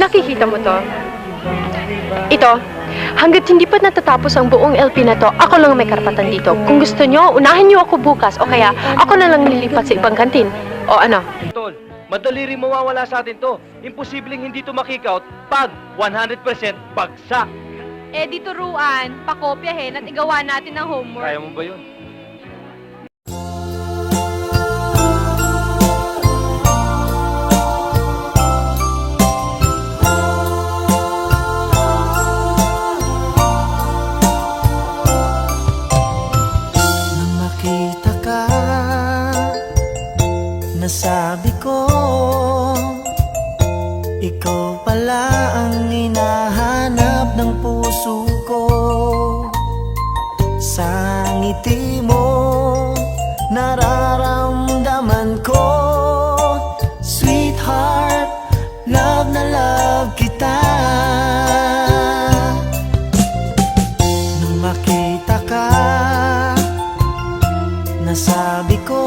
nakikita mo to? Ito, hanggat hindi pa natatapos ang buong LP na to, ako lang may karapatan dito. Kung gusto nyo, unahin nyo ako bukas o kaya ako na lang lilipat sa ibang kantin. O ano? Tol, madali rin mawawala sa atin to. Imposibleng hindi to makikout pag 100% bagsak. Eh di turuan, pakopyahin at igawa natin ang homework. Kaya mo ba yun? Nang makita ka, nasabi ko, ikaw pala ang hinahanap ng puso ko. Sa ngiti mo, nararamdaman ko, sweetheart, love na love kita. Nung makita ka, nasabi ko,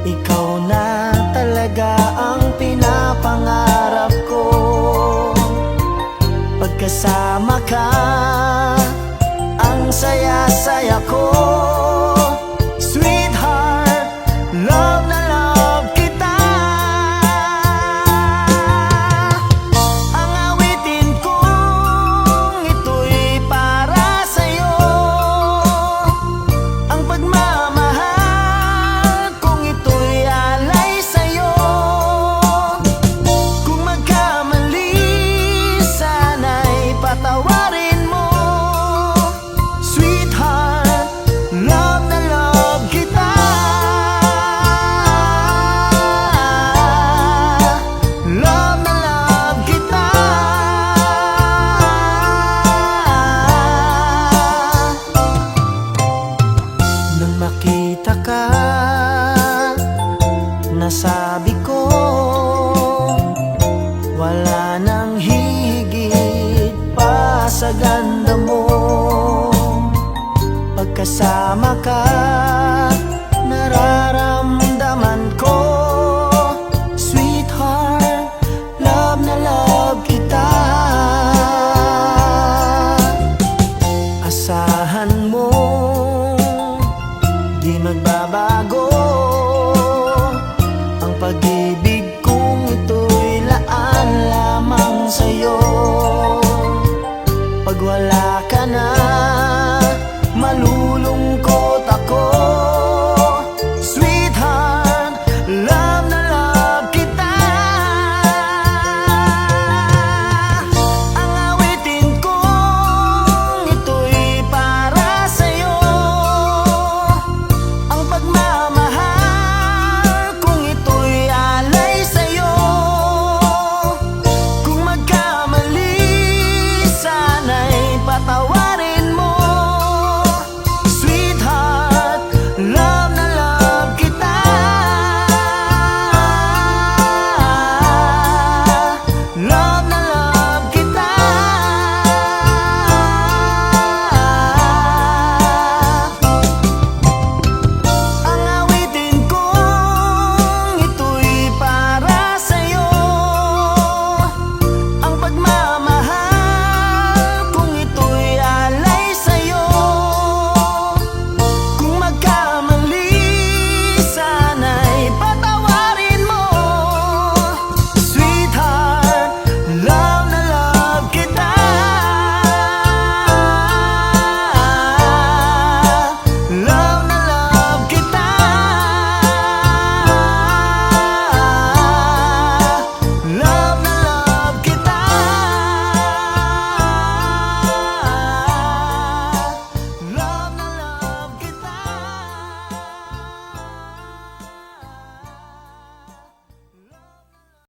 ikaw na talaga ang pinapangarap ko. Pagkasama ka, ang saya-saya ko.